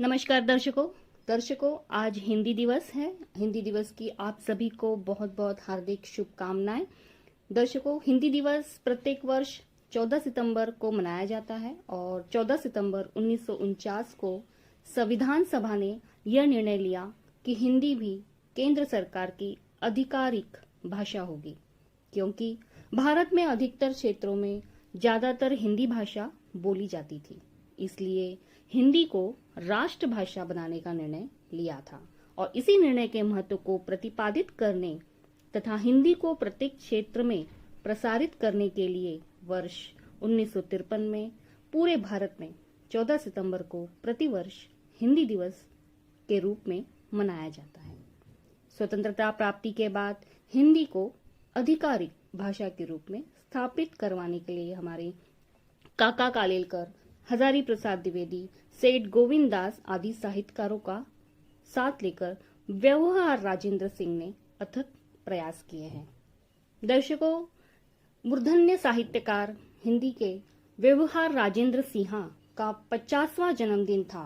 नमस्कार दर्शकों आज हिंदी दिवस है। हिंदी दिवस की आप सभी को बहुत बहुत हार्दिक शुभकामनाएं। दर्शकों, हिंदी दिवस प्रत्येक वर्ष 14 सितंबर को मनाया जाता है और 14 सितंबर 1949 को संविधान सभा ने यह निर्णय लिया कि हिंदी भी केंद्र सरकार की आधिकारिक भाषा होगी, क्योंकि भारत में अधिकतर क्षेत्रों में ज्यादातर हिंदी भाषा बोली जाती थी। इसलिए हिंदी को राष्ट्रभाषा बनाने का निर्णय लिया था और इसी निर्णय के महत्व को प्रतिपादित करने तथा हिंदी को प्रत्येक क्षेत्र में प्रसारित करने के लिए वर्ष 1953 में पूरे भारत में 14 सितंबर को प्रतिवर्ष हिंदी दिवस के रूप में मनाया जाता है। स्वतंत्रता प्राप्ति के बाद हिंदी को आधिकारिक भाषा के रूप में स्थापित करवाने के लिए हमारे काका कालेलकर, हजारी प्रसाद द्विवेदी, सेठ गोविंद दास आदि साहित्यकारों का साथ लेकर व्यवहार राजेंद्र सिंह ने अथक प्रयास किए हैं। दर्शकों, मूर्धन्य साहित्यकार हिंदी के व्यवहार राजेंद्र सिंह का 50वां जन्मदिन था।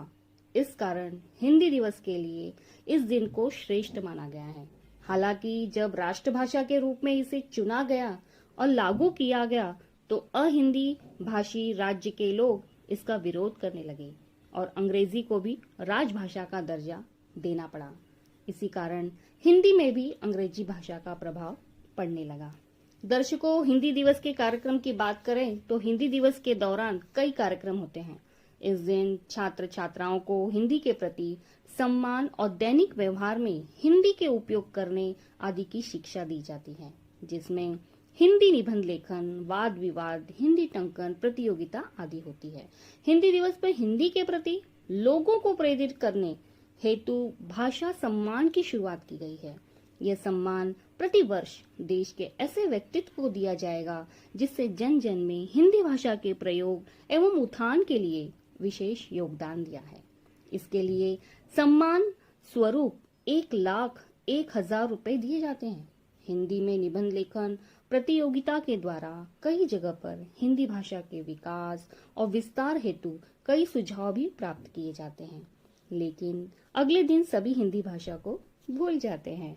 इस कारण हिंदी दिवस के लिए इस दिन को श्रेष्ठ माना गया है। हालांकि जब राष्ट्रभाषा के रूप में इसे चुना गया और लागू किया गया तो अहिंदी भाषी राज्य के लोग इसका विरोध करने लगे और अंग्रेजी को भी राजभाषा का दर्जा देना पड़ा। इसी कारण हिंदी में भी अंग्रेजी भाषा का प्रभाव पड़ने लगा। दर्शकों, हिंदी दिवस के कार्यक्रम की बात करें तो हिंदी दिवस के दौरान कई कार्यक्रम होते हैं। इस दिन छात्र छात्राओं को हिंदी के प्रति सम्मान और दैनिक व्यवहार में हिंदी के उपयोग करने आदि की शिक्षा दी जाती है, जिसमें हिंदी निबंध लेखन, वाद विवाद, हिंदी टंकन प्रतियोगिता आदि होती है। हिंदी दिवस पर हिंदी के प्रति लोगों को प्रेरित करने हेतु भाषा सम्मान की शुरुआत की गई है। यह सम्मान प्रतिवर्ष देश के ऐसे व्यक्तित्व को दिया जाएगा जिससे जन जन में हिंदी भाषा के प्रयोग एवं उत्थान के लिए विशेष योगदान दिया है। इसके लिए सम्मान स्वरूप 1,01,000 रुपए दिए जाते हैं। हिंदी में निबंध लेखन प्रतियोगिता के द्वारा कई जगह पर हिंदी भाषा के विकास और विस्तार हेतु कई सुझाव भी प्राप्त किए जाते हैं, लेकिन अगले दिन सभी हिंदी भाषा को भूल जाते हैं।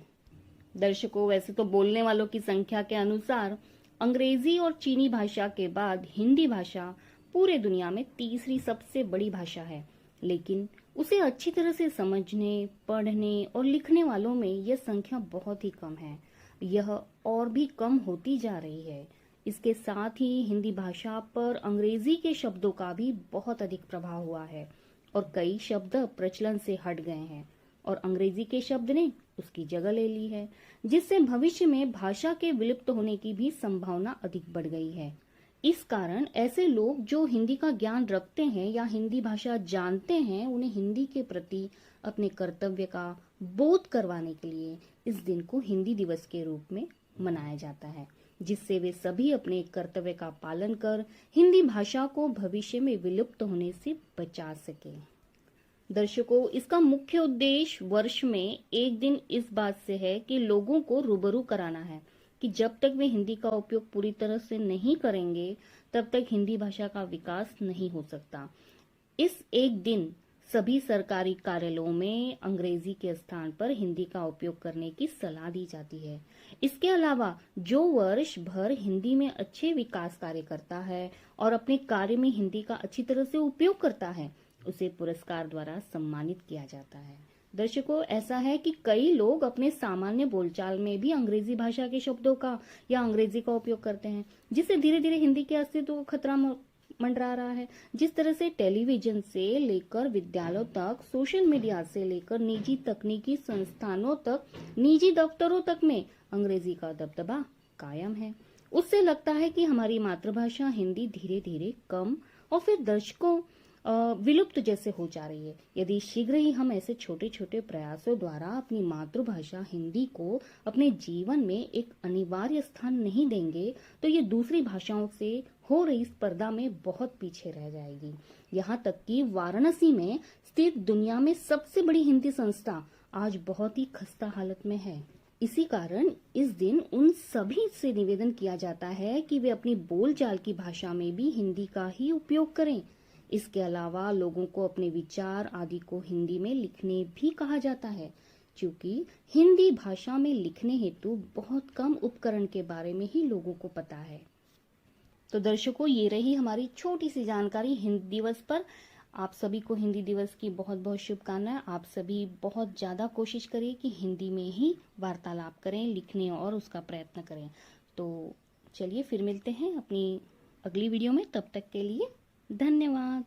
दर्शकों, वैसे तो बोलने वालों की संख्या के अनुसार अंग्रेजी और चीनी भाषा के बाद हिंदी भाषा पूरे दुनिया में तीसरी सबसे बड़ी भाषा है, लेकिन उसे अच्छी तरह से समझने, पढ़ने और लिखने वालों में यह संख्या बहुत ही कम है। यह और भी कम होती जा रही है। इसके साथ ही हिंदी भाषा पर अंग्रेजी के शब्दों का भी बहुत अधिक प्रभाव हुआ है और कई शब्द प्रचलन से हट गए हैं और अंग्रेजी के शब्द ने उसकी जगह ले ली है, जिससे भविष्य में भाषा के विलुप्त होने की भी संभावना अधिक बढ़ गई है। इस कारण ऐसे लोग जो हिंदी का ज्ञान रखते हैं या हिंदी भाषा जानते हैं, उन्हें हिंदी के प्रति अपने कर्तव्य का बोध करवाने के लिए इस दिन को हिंदी दिवस के रूप में मनाया जाता है, जिससे वे सभी अपने कर्तव्य का पालन कर हिंदी भाषा को भविष्य में विलुप्त होने से बचा सके। दर्शकों, इसका मुख्य उद्देश्य वर्ष में एक दिन इस बात से है कि लोगों को रूबरू कराना है कि जब तक वे हिंदी का उपयोग पूरी तरह से नहीं करेंगे तब तक हिंदी भाषा का विकास नहीं हो सकता। इस एक दिन सभी सरकारी कार्यालयों में अंग्रेजी के स्थान पर हिंदी का उपयोग करने की सलाह दी जाती है। इसके अलावा जो वर्ष भर हिंदी में अच्छे विकास कार्य करता है और अपने कार्य में हिंदी का अच्छी तरह से उपयोग करता है, उसे पुरस्कार द्वारा सम्मानित किया जाता है। दर्शकों, ऐसा है कि कई लोग अपने सामान्य बोलचाल में भी अंग्रेजी भाषा के शब्दों का या अंग्रेजी का उपयोग करते हैं, जिससे धीरे धीरे हिंदी के अस्तित्व को खतरा मंडरा रहा है। जिस तरह से टेलीविजन से लेकर विद्यालयों तक, सोशल मीडिया से लेकर निजी तकनीकी संस्थानों तक, निजी दफ्तरों तक में अंग्रेजी का दबदबा कायम है, उससे लगता है कि हमारी मातृभाषा हिंदी धीरे धीरे कम और फिर दशकों विलुप्त जैसे हो जा रही है। यदि शीघ्र ही हम ऐसे छोटे छोटे प्रयासों द्वारा अपनी मातृभाषा हिंदी को अपने जीवन में एक अनिवार्य स्थान नहीं देंगे तो ये दूसरी भाषाओं से हो रही स्पर्धा में बहुत पीछे रह जाएगी। यहाँ तक कि वाराणसी में स्थित दुनिया में सबसे बड़ी हिंदी संस्था आज बहुत ही खस्ता हालत में है। इसी कारण इस दिन उन सभी से निवेदन किया जाता है कि वे अपनी बोलचाल की भाषा में भी हिंदी का ही उपयोग करें। इसके अलावा लोगों को अपने विचार आदि को हिंदी में लिखने भी कहा जाता है, क्योंकि हिंदी भाषा में लिखने हेतु बहुत कम उपकरण के बारे में ही लोगों को पता है। तो दर्शकों, ये रही हमारी छोटी सी जानकारी हिंदी दिवस पर। आप सभी को हिंदी दिवस की बहुत बहुत शुभकामनाएं। आप सभी बहुत ज़्यादा कोशिश करिए कि हिंदी में ही वार्तालाप करें, लिखने और उसका प्रयत्न करें। तो चलिए फिर मिलते हैं अपनी अगली वीडियो में। तब तक के लिए धन्यवाद।